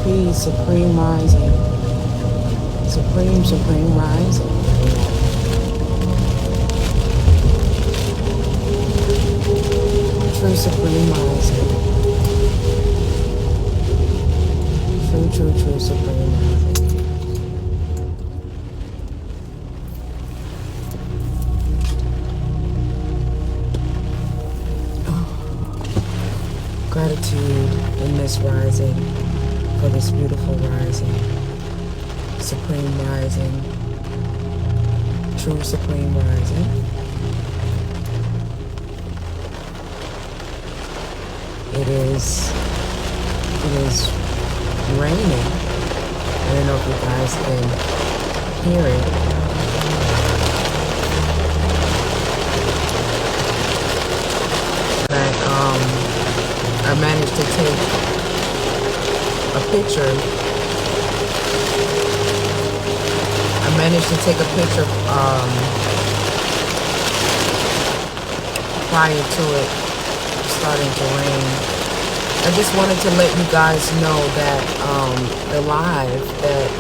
peace, supreme rising. Supreme rising. True supreme rising. True supreme rising. Gratitude in this rising, for this beautiful rising, supreme rising, true supreme rising. It is raining. I don't know if you guys can hear it. But I managed to take a picture. Prior to it starting to rain. I just wanted to let you guys know that the live that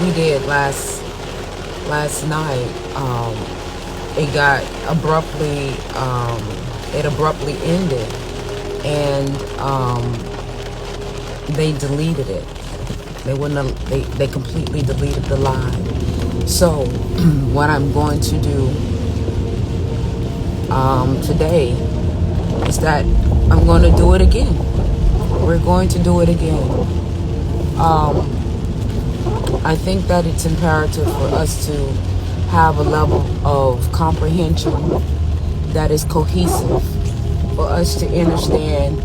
we did last night, it got abruptly ended, and they deleted it. They completely deleted the live. So what I'm going to do today is that I'm going to do it again. We're going to do it again. I think that it's imperative for us to have a level of comprehension that is cohesive, for us to understand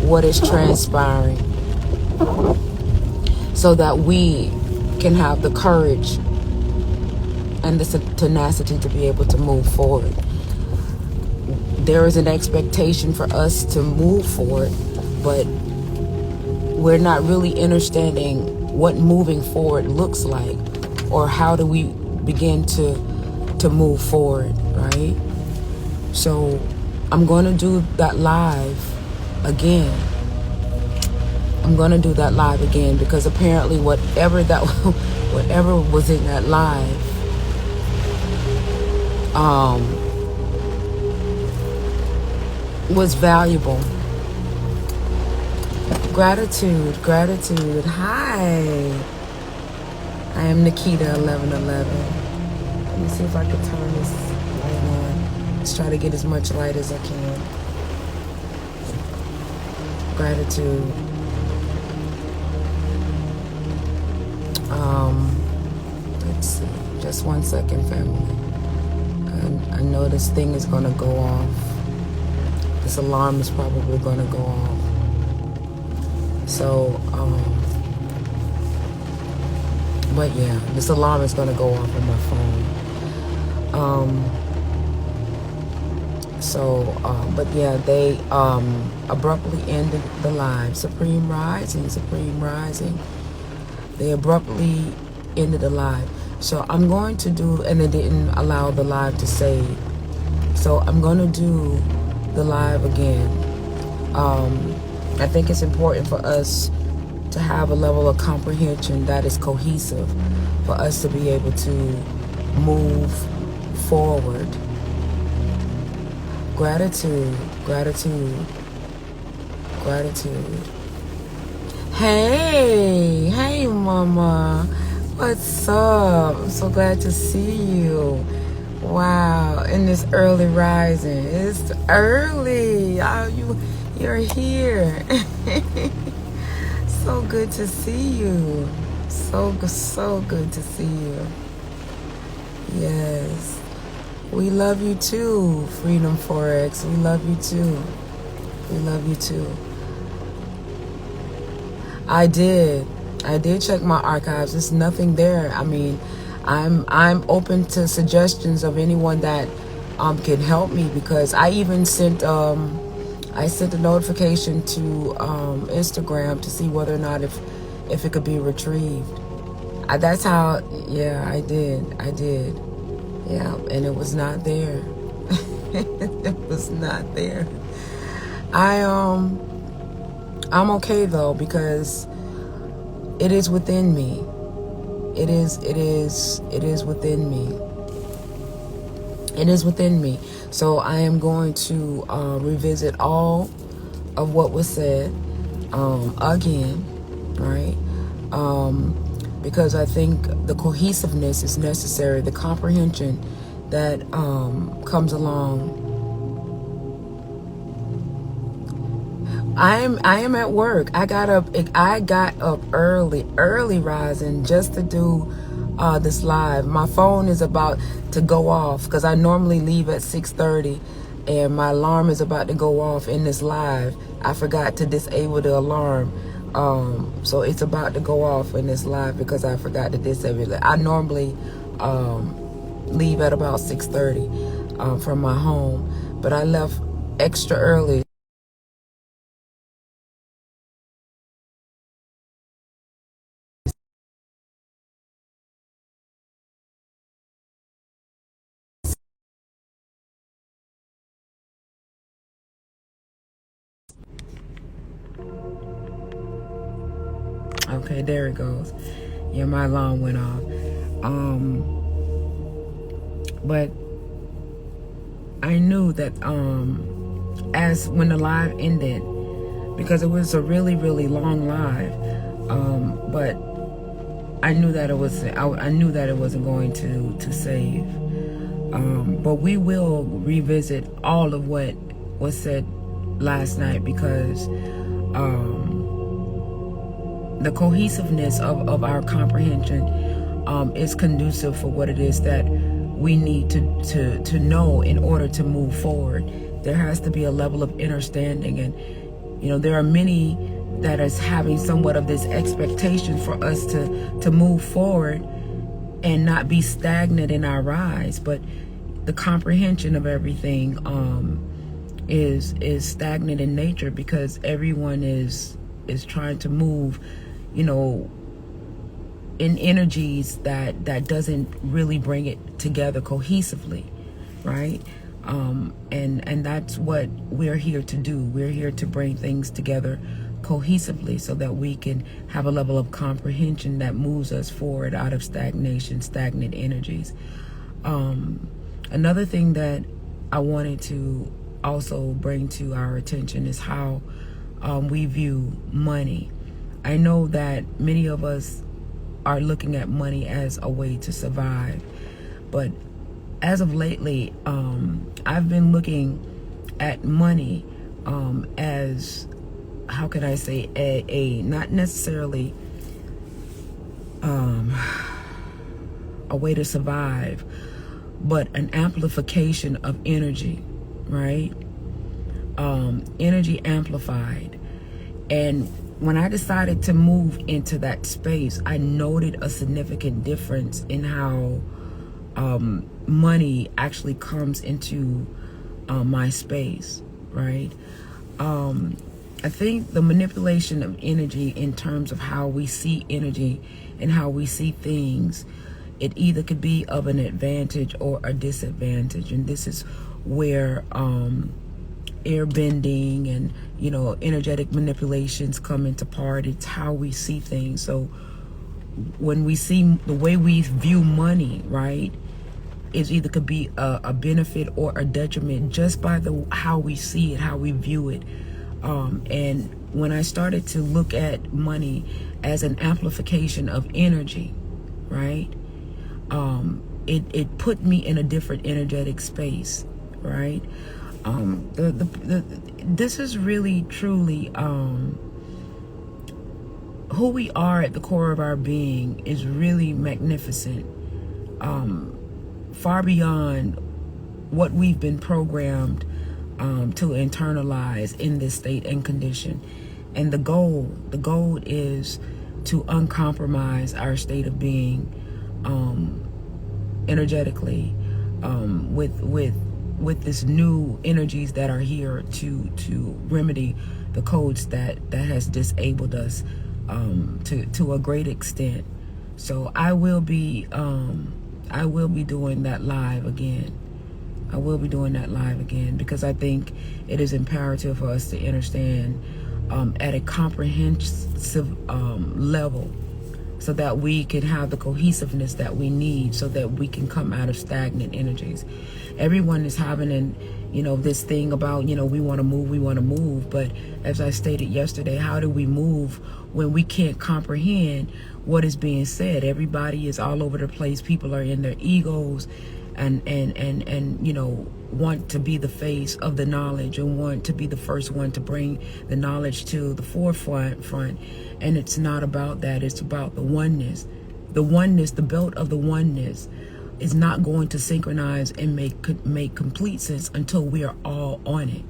what is transpiring, so that we can have the courage and the tenacity to be able to move forward. There is an expectation for us to move forward, but we're not really understanding what moving forward looks like, or how do we begin to move forward, right? So I'm going to do that live again. Because apparently whatever was in that live, was valuable. Gratitude. Hi, I am Nikita 1111. Let me see if I can turn this light on. Let's try to get as much light as I can. Gratitude. Let's see. Just 1 second, family. I know this thing is going to go off. This alarm is probably going to go off. So, but yeah, this alarm is going to go off on my phone. But yeah, they abruptly ended the live. Supreme rising. They abruptly ended the live. So I'm going to do, and they didn't allow the live to save. So I'm going to do the live again. I think it's important for us to have a level of comprehension that is cohesive, for us to be able to move forward. Gratitude. Hey mama, what's up? I'm so glad to see you. Wow, in this early rising. It's early. Oh, you're here. So good to see you. So good to see you. Yes. We love you too, Freedom Forex. We love you too. I did check my archives. There's nothing there. I mean, I'm open to suggestions of anyone that can help me, because I even sent a notification to Instagram to see whether or not if it could be retrieved. That's how. Yeah, I did. Yeah, and it was not there. It was not there. I'm okay though, because it is within me. It is within me. It is within me. So I am going to revisit all of what was said again, right? Because I think the cohesiveness is necessary, the comprehension that comes along. I am at work. I got up early rising just to do this live. My phone is about to go off because I normally leave at 6:30, and my alarm is about to go off in this live. I forgot to disable the alarm. So it's about to go off in this live because I forgot to disable it. I normally leave at about 6:30 from my home, but I left extra early. Okay, there it goes. Yeah, my alarm went off. But I knew that as when the live ended, because it was a really, really long live, but I knew that it was. I knew that it wasn't going to save. But we will revisit all of what was said last night, because the cohesiveness of our comprehension is conducive for what it is that we need to know in order to move forward. There has to be a level of understanding, and there are many that is having somewhat of this expectation for us to move forward and not be stagnant in our rise. But the comprehension of everything is stagnant in nature, because everyone is trying to move in energies that doesn't really bring it together cohesively, right? And that's what we're here to do. We're here to bring things together cohesively so that we can have a level of comprehension that moves us forward out of stagnant energies. Another thing that I wanted to also bring to our attention is how we view money. I know that many of us are looking at money as a way to survive, but as of lately, I've been looking at money as, how can I say, a not necessarily a way to survive, but an amplification of energy, right? Energy amplified. And when I decided to move into that space, I noted a significant difference in how money actually comes into my space, right? I think the manipulation of energy in terms of how we see energy and how we see things, it either could be of an advantage or a disadvantage. And this is where air bending and energetic manipulations come into part. It's how we see things. So when we see the way we view money, right, it either could be a benefit or a detriment just by how we see it, how we view it. And when I started to look at money as an amplification of energy, right, it put me in a different energetic space, right? This is really truly who we are at the core of our being is really magnificent, far beyond what we've been programmed to internalize in this state and condition. And the goal is to uncompromise our state of being energetically with this new energies that are here to remedy the codes that has disabled us to a great extent. So I will be doing that live again. I will be doing that live again because I think it is imperative for us to understand at a comprehensive level, so that we can have the cohesiveness that we need, so that we can come out of stagnant energies. Everyone is having this thing about, we want to move. But as I stated yesterday, how do we move when we can't comprehend what is being said? Everybody is all over the place. People are in their egos and want to be the face of the knowledge and want to be the first one to bring the knowledge to the forefront. And it's not about that. It's about the oneness. The oneness, the belt of the oneness, is not going to synchronize and make complete sense until we are all on it.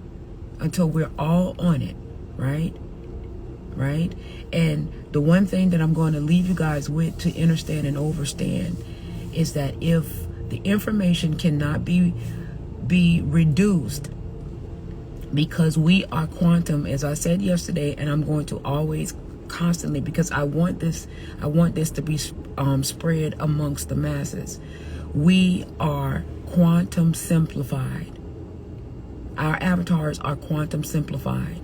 Until we're all on it, right? Right? And the one thing that I'm going to leave you guys with to understand and overstand is that if the information cannot be reduced, because we are quantum, as I said yesterday, and I'm going to always constantly, because I want this to be spread amongst the masses. We are quantum simplified. Our avatars are quantum simplified.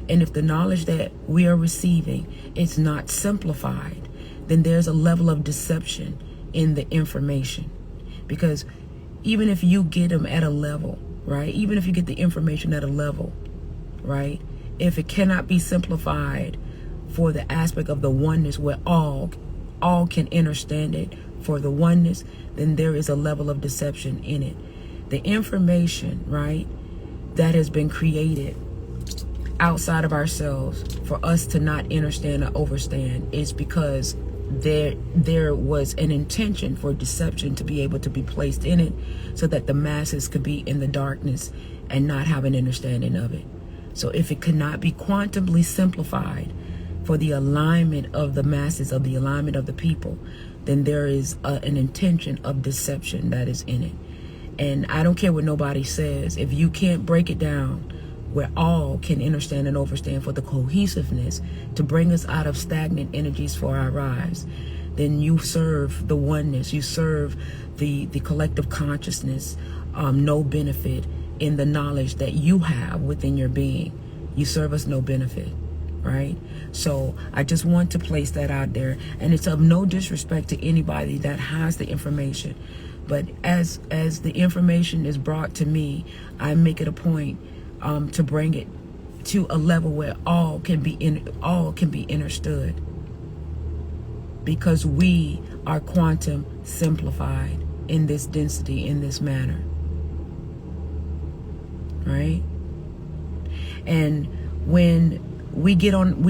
And if the knowledge that we are receiving is not simplified, then there's a level of deception in the information. Because even if you get them at a level, right? Even if you get the information at a level, right? If it cannot be simplified for the aspect of the oneness where all can understand it for the oneness, then there is a level of deception in it. The information, right, that has been created outside of ourselves for us to not understand or overstand is because there was an intention for deception to be able to be placed in it, so that the masses could be in the darkness and not have an understanding of it. So if it cannot be quantumly simplified for the alignment of the masses, of the alignment of the people, then there is an intention of deception that is in it. And I don't care what nobody says. If you can't break it down where all can understand and overstand for the cohesiveness to bring us out of stagnant energies for our lives, then you serve the oneness, you serve the collective consciousness no benefit in the knowledge that you have within your being. You serve us no benefit, right? So I just want to place that out there, and it's of no disrespect to anybody that has the information. But as the information is brought to me, I make it a point to bring it to a level where all can be understood, because we are quantum simplified in this density, in this manner, right? And when we get on,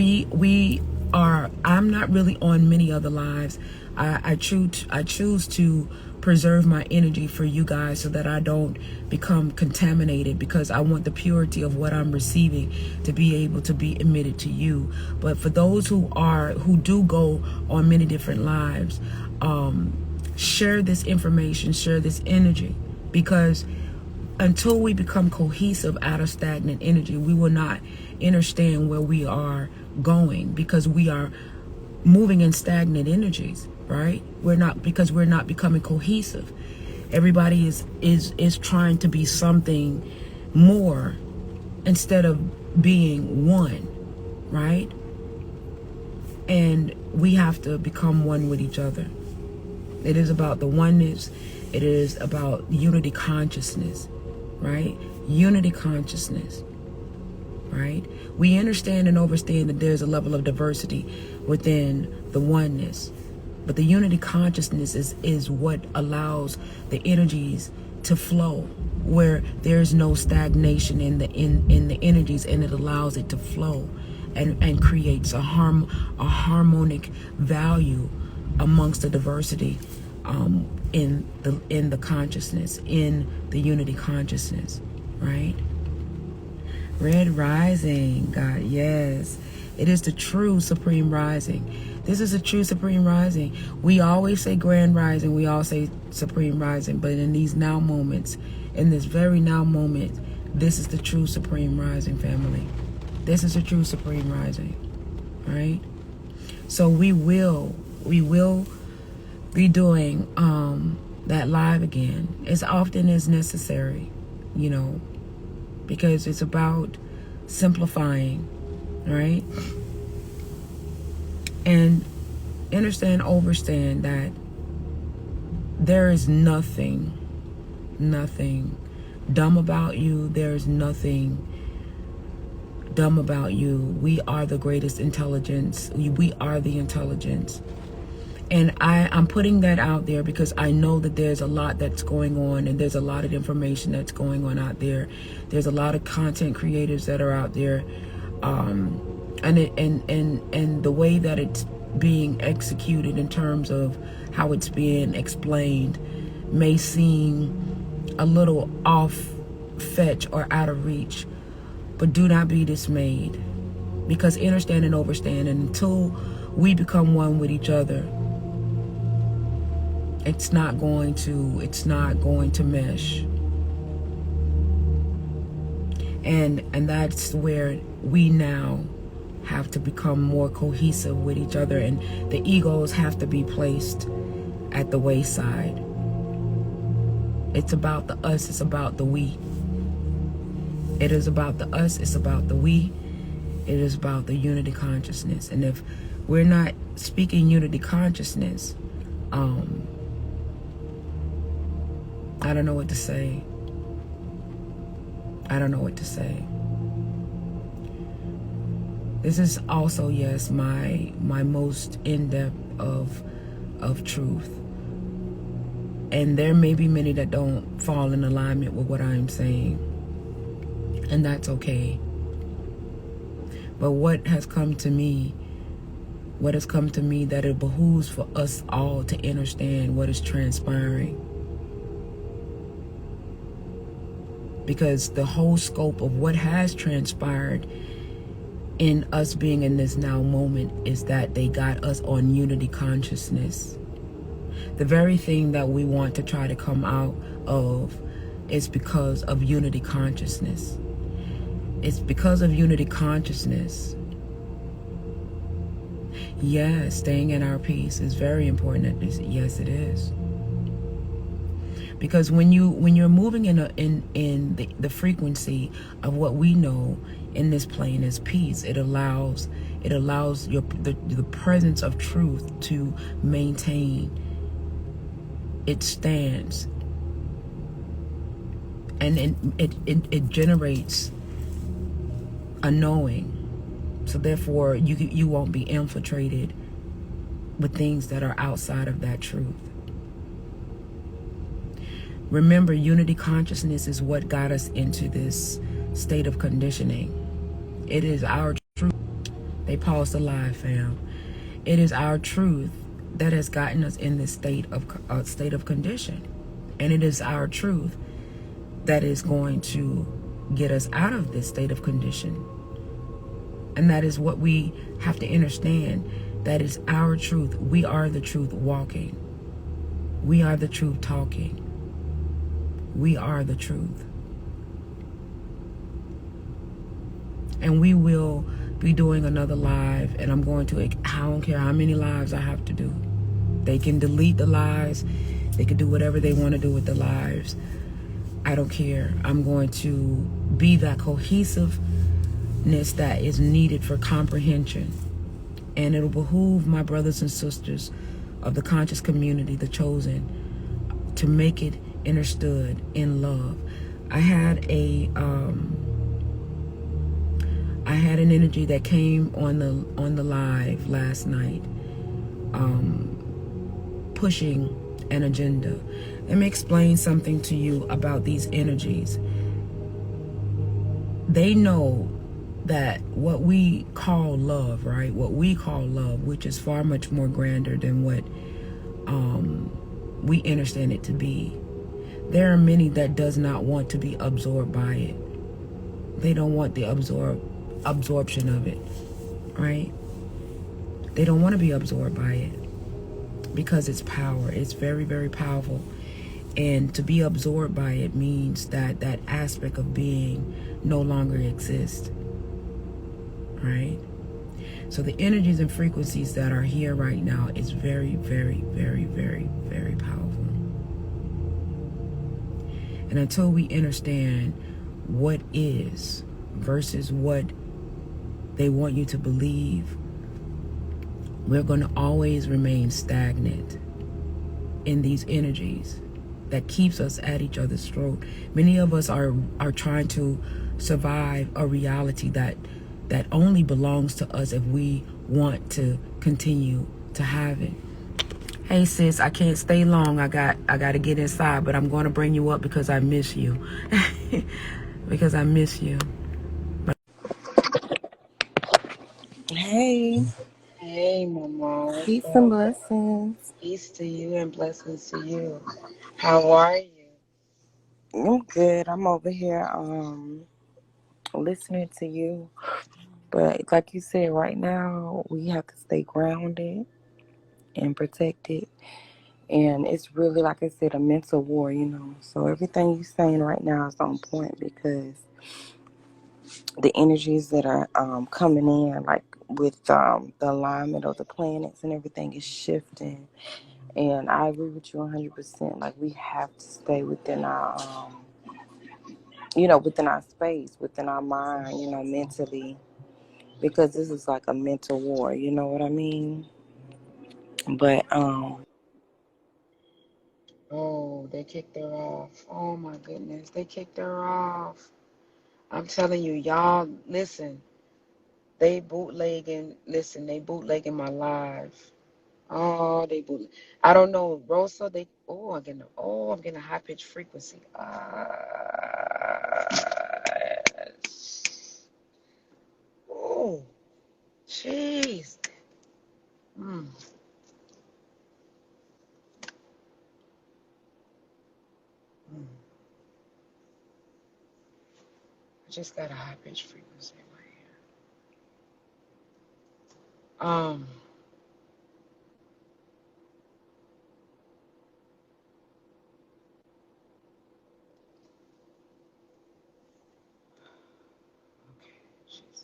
I'm not really on many other lives. I choose to preserve my energy for you guys so that I don't become contaminated, because I want the purity of what I'm receiving to be able to be emitted to you. But for those who do go on many different lives, share this information, share this energy, because until we become cohesive out of stagnant energy, we will not understand where we are going, because we are moving in stagnant energies, right? We're not becoming cohesive. Everybody is trying to be something more instead of being one, right? And we have to become one with each other. It is about the oneness. It is about unity consciousness, right? Unity consciousness, right? We understand and understand that there's a level of diversity within the oneness, but the unity consciousness is what allows the energies to flow, where there's no stagnation in the energies, and it allows it to flow and creates a harmonic value amongst the diversity in the consciousness, in the unity consciousness, right? Red rising, God, yes. It is the true supreme rising. This is a true supreme rising. We always say grand rising, we all say supreme rising, but in these now moments, in this very now moment, this is the true supreme rising, family. This is a true supreme rising, right? So we will be doing that live again as often as necessary, because it's about simplifying right? And understand that there is nothing dumb about you. There's nothing dumb about you. We are the greatest intelligence. We are the intelligence. And I'm putting that out there because I know that there's a lot that's going on, and there's a lot of information that's going on out there. There's a lot of content creators that are out there, and the way that it's being executed in terms of how it's being explained may seem a little off fetch or out of reach, but do not be dismayed, because understand and overstand, and until we become one with each other, it's not going to mesh. And that's where we now have to become more cohesive with each other, and the egos have to be placed at the wayside. It's about the us, it's about the we. It is about the us, it's about the we. It is about the unity consciousness. And if we're not speaking unity consciousness, I don't know what to say. I don't know what to say. This is also, yes, my most in-depth of truth. And there may be many that don't fall in alignment with what I'm saying. And that's okay. But what has come to me that it behooves for us all to understand what is transpiring. Because the whole scope of what has transpired in us being in this now moment is that they got us on unity consciousness. The very thing that we want to try to come out of is because of unity consciousness. It's because of unity consciousness. Yes, staying in our peace is very important. Yes, it is. Because when you're moving in the frequency of what we know in this plane as peace, it allows the presence of truth to maintain its stance, and it generates a knowing. So therefore, you won't be infiltrated with things that are outside of that truth. Remember, unity consciousness is what got us into this state of conditioning. It is our truth. They paused the live, fam. It is our truth that has gotten us in this state of condition. And it is our truth that is going to get us out of this state of condition. And that is what we have to understand. That is our truth. We are the truth walking. We are the truth talking. We are the truth. And we will be doing another live, and I'm going to, I don't care how many lives I have to do. They can delete the lives. They can do whatever they want to do with the lives. I don't care. I'm going to be that cohesiveness that is needed for comprehension. And it'll behoove my brothers and sisters of the conscious community, the chosen, to make it understood in love. I had an energy that came on the live last night, pushing an agenda. Let me explain something to you about these energies. They know that what we call love, right? What we call love, which is far much more grander than what we understand it to be. There are many that does not want to be absorbed by it. They don't want the absorption of it, right? They don't want to be absorbed by it because it's power. It's very, very powerful. And to be absorbed by it means that that aspect of being no longer exists, right? So the energies and frequencies that are here right now is very, very, very, very, very powerful. And until we understand what is versus what They want you to believe we're going to always remain stagnant in these energies that keeps us at each other's throat. Many of us are trying to survive a reality that only belongs to us if we want to continue to have it. Hey sis, I can't stay long. I got to get inside, but I'm going to bring you up because I miss you. Because I miss you. Hey, Hey, Mama, what's peace and up? blessings. Peace to you and blessings to you. How are you? I'm good. I'm over here listening to you. But like you said, right now we have to stay grounded and protected. And it's really, like I said, a mental war. So everything you're saying right now is on point because the energies that are coming in, like with the alignment of the planets and everything is shifting. And I agree with you 100%. Like we have to stay within within our space, within our mind, mentally, because this is like a mental war, you know what I mean? But Oh, they kicked her off. Oh my goodness, they kicked her off. I'm telling you, y'all, listen. They bootlegging my live. Oh, they bootleg. I don't know, Rosa. I'm getting a high pitched frequency. Oh, jeez. Mm, mm. I just got a high pitched frequency in my ear. Okay, jeez.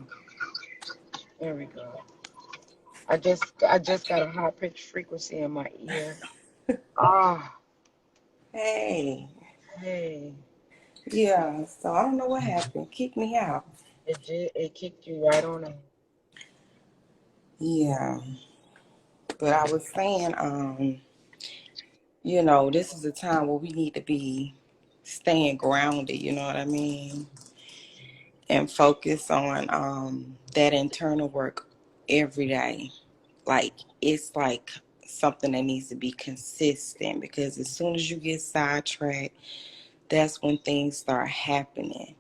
Okay, there we go. I just got a high pitched frequency in my ear. Ah, hey, hey, yeah. So I don't know what happened. Kick me out. it kicked you right on out. Yeah, but I was saying, this is a time where we need to be staying grounded. You know what I mean? And focus on that internal work every day. Like it's like something that needs to be consistent because as soon as you get sidetracked, that's when things start happening.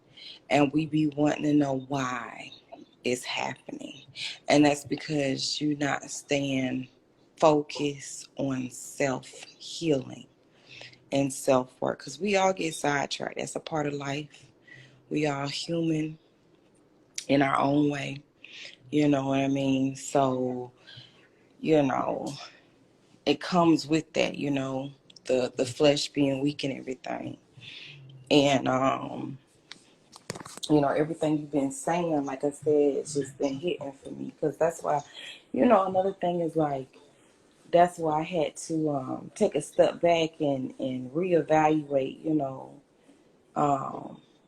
And we be wanting to know why it's happening. And that's because you're not staying focused on self healing and self work. Because we all get sidetracked. That's a part of life. We are human in our own way. You know what I mean? So, you know, it comes with that, the flesh being weak and everything. And everything you've been saying, like I said, it's just been hitting for me because that's why, another thing is like that's why I had to take a step back and reevaluate,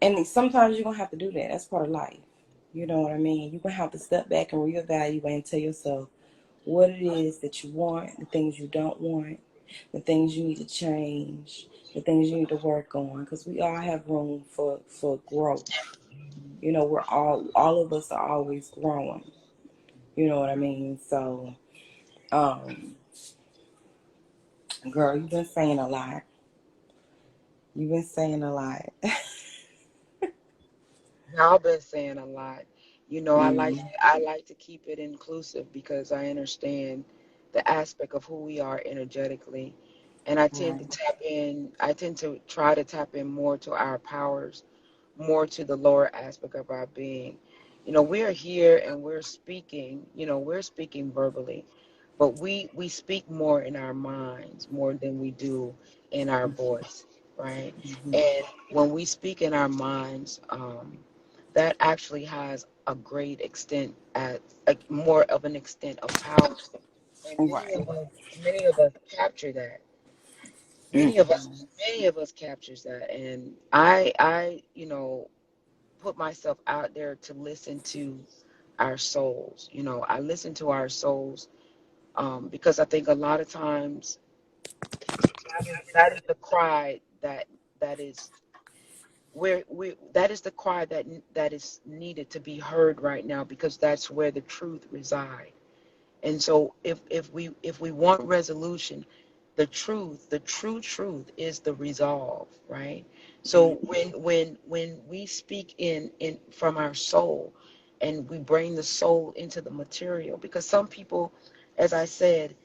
and sometimes you're gonna have to do that. That's part of life. You know what I mean? You're gonna have to step back and reevaluate and tell yourself what it is that you want, the things you don't want, the things you need to change, the things you need to work on, because we all have room for growth. We're all of us are always growing. You know what I mean? So, um, girl, you've been saying a lot. You've been saying a lot. I've been saying a lot. I like Mm, I like to keep it inclusive because I understand the aspect of who we are energetically, and right. I tend to try to tap in more to our powers, more to the lower aspect of our being. We're here and we're speaking verbally, but we speak more in our minds more than we do in our voice, right? Mm-hmm. And when we speak in our minds, that actually has a great extent at more of an extent of power, and Right. many of us capture that. Many of us, many of us captures that, and I, put myself out there to listen to our souls. I listen to our souls, because I think a lot of times that is the cry that is where we that is the cry that is needed to be heard right now, because that's where the truth resides. And so if we want resolution, the true truth is the resolve, right? So when we speak in from our soul, and we bring the soul into the material, because some people, as I said,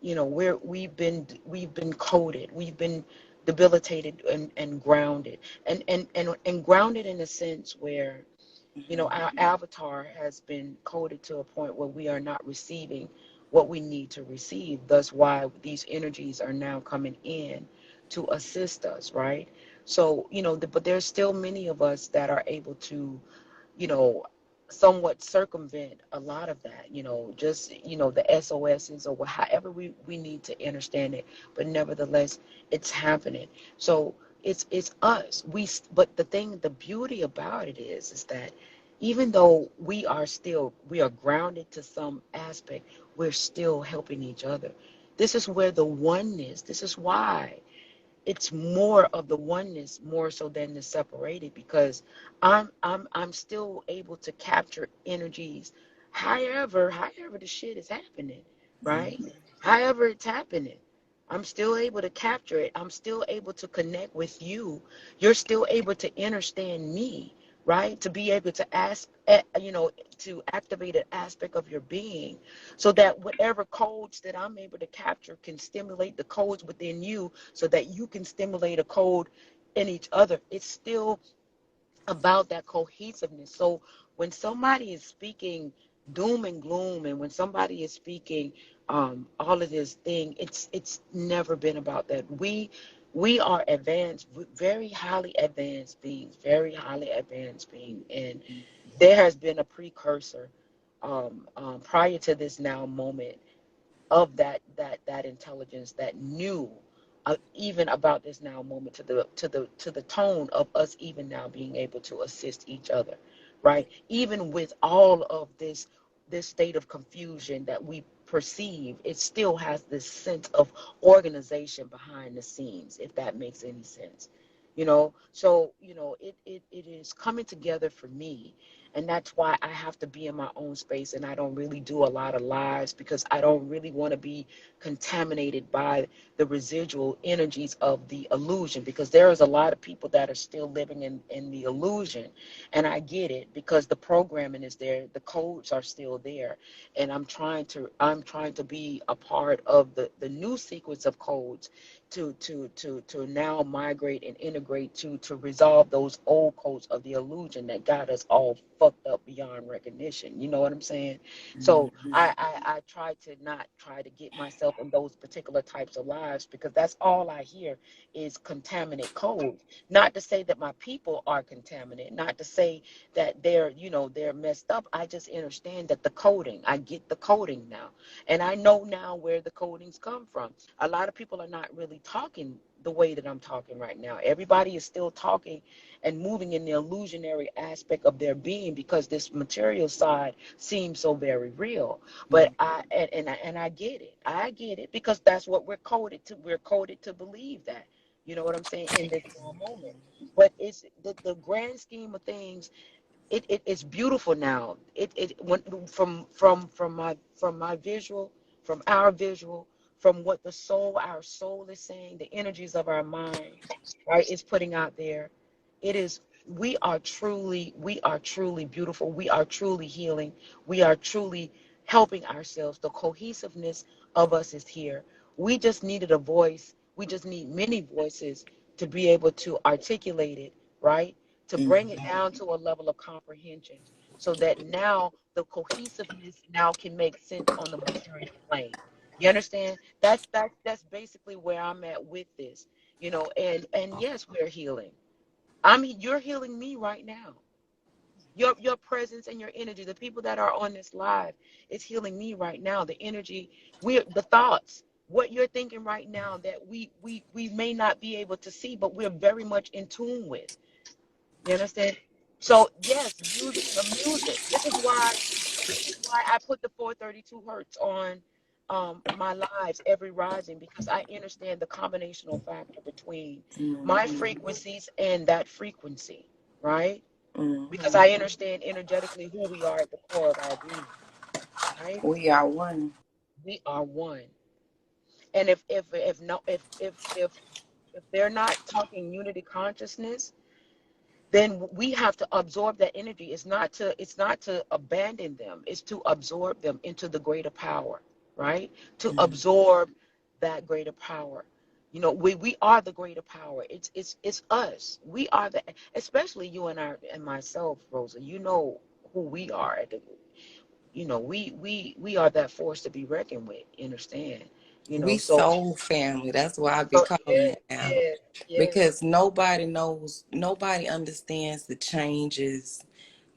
we've been coded, we've been debilitated and grounded, and grounded in a sense where our avatar has been coded to a point where we are not receiving what we need to receive. Thus, why these energies are now coming in to assist us, right? So, but there's still many of us that are able to, you know, somewhat circumvent a lot of that, just, the SOSs, or however we need to understand it. But nevertheless, it's happening. So it's us. But the beauty about it is that even though we are grounded to some aspect, we're still helping each other. This is where the oneness, this is why it's more of the oneness more so than the separated, because I'm still able to capture energies however the shit is happening, right? However it's happening, I'm still able to capture it. I'm still able to connect with you. You're still able to understand me, right? To be able to ask, to activate an aspect of your being, so that whatever codes that I'm able to capture can stimulate the codes within you, so that you can stimulate a code in each other. It's still about that cohesiveness. So when somebody is speaking doom and gloom, and when somebody is speaking all of this thing, it's never been about that. We are advanced, very highly advanced beings, very highly advanced being, and there has been a precursor prior to this now moment of that intelligence that knew even about this now moment, to the tone of us even now being able to assist each other, right? Even with all of this state of confusion that we perceive, it still has this sense of organization behind the scenes, if that makes any sense. So it is coming together for me, and that's why I have to be in my own space, and I don't really do a lot of lives, because I don't really want to be contaminated by the residual energies of the illusion, because there is a lot of people that are still living in the illusion. And I get it, because the programming is there, the codes are still there, and I'm trying to be a part of the new sequence of codes, to now migrate and integrate, to resolve those old codes of the illusion that got us all fucked up beyond recognition. You know what I'm saying? So I try to not try to get myself in those particular types of lives, because that's all I hear is contaminate codes. Not to say that my people are contaminated, not to say that they're messed up. I just understand that the coding, I get the coding now, and I know now where the codings come from. A lot of people are not really talking the way that I'm talking right now. Everybody is still talking and moving in the illusionary aspect of their being, because this material side seems so very real. But I get it. I get it, because that's what we're coded to. We're coded to believe that. You know what I'm saying? In this moment. But it's the grand scheme of things. It's beautiful now. It when from my visual, from our visual, from what our soul is saying, the energies of our mind, right, is putting out there. It is we are truly beautiful. We are truly healing. We are truly helping ourselves. The cohesiveness of us is here. We just needed a voice. We just need many voices to be able to articulate it, right? To bring it down to a level of comprehension, so that now the cohesiveness now can make sense on the material plane. You understand? That's basically where I'm at with this. And yes, we're healing. You're healing me right now. Your presence and your energy, the people that are on this live, is healing me right now. The energy, the thoughts. what you're thinking right now that we may not be able to see, but we're very much in tune with. You understand? So yes, music, the music. This is why I put the 432 hertz on my lives every rising, because I understand the combinational factor between my Mm-hmm. frequencies and that frequency, right? Because Mm-hmm. I understand energetically who we are at the core of our being, right? We are one. We are one. And if no if they're not talking unity consciousness, then we have to absorb that energy. It's not to abandon them, it's to absorb them into the greater power, right? To Mm. absorb that greater power. We are the greater power. It's us. We are the, especially you and I and myself, Rosa. You know who we are. We are that force to be reckoned with. You understand? We So soul family. That's why I be so calling yeah, it now. yeah, yeah. Because nobody knows, nobody understands the changes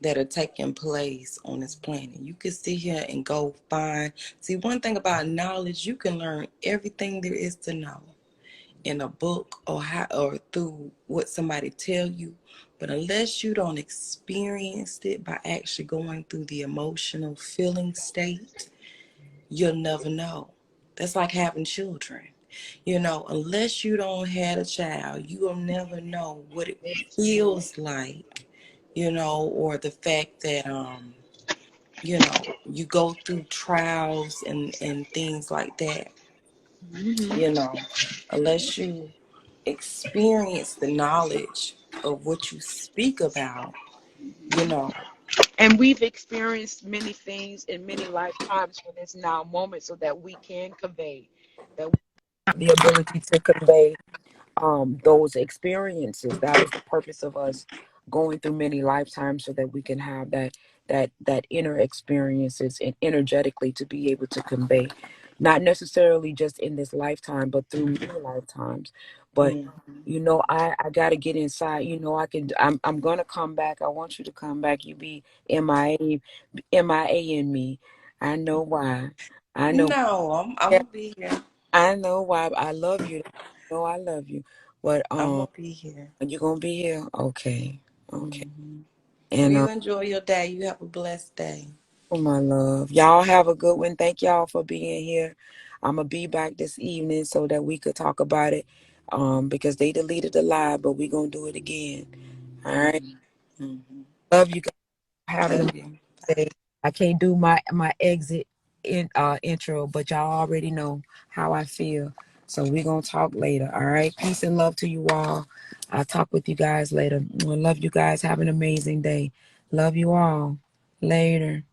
that are taking place on this planet. You can sit here and go find. See, one thing about knowledge, you can learn everything there is to know in a book or through what somebody tell you. But unless you don't experience it by actually going through the emotional feeling state, you'll never know. That's like having children. Unless you don't have a child, you will never know what it feels like, or the fact that you go through trials and things like that, Hmm. you know, unless you experience the knowledge of what you speak about, you know. And we've experienced many things in many lifetimes for this now moment, so that we can convey, that we have the ability to convey those experiences. That is the purpose of us going through many lifetimes, so that we can have that inner experiences and energetically to be able to convey, not necessarily just in this lifetime, but through many lifetimes. But Mm. I got to get inside. I'm gonna come back. I want you to come back. You be MIA in me. I know why. I know. No, I'm gonna be here. I know why. I love you. No, I love you. But I'm gonna be here. you gonna be here? Okay. Okay. Hmm. Well, And you enjoy your day. You have a blessed day. oh, my love. Y'all have a good one. Thank y'all for being here. I'm gonna be back this evening so that we could talk about it. Because they deleted the live, but we gonna do it again. All right. Hmm. Hmm. Love you guys. Having Love a you. day. I can't do my exit intro, but y'all already know how I feel. So we gonna talk later. All right. Peace and love to you all. I'll talk with you guys later. I love you guys. Have an amazing day. Love you all. Later.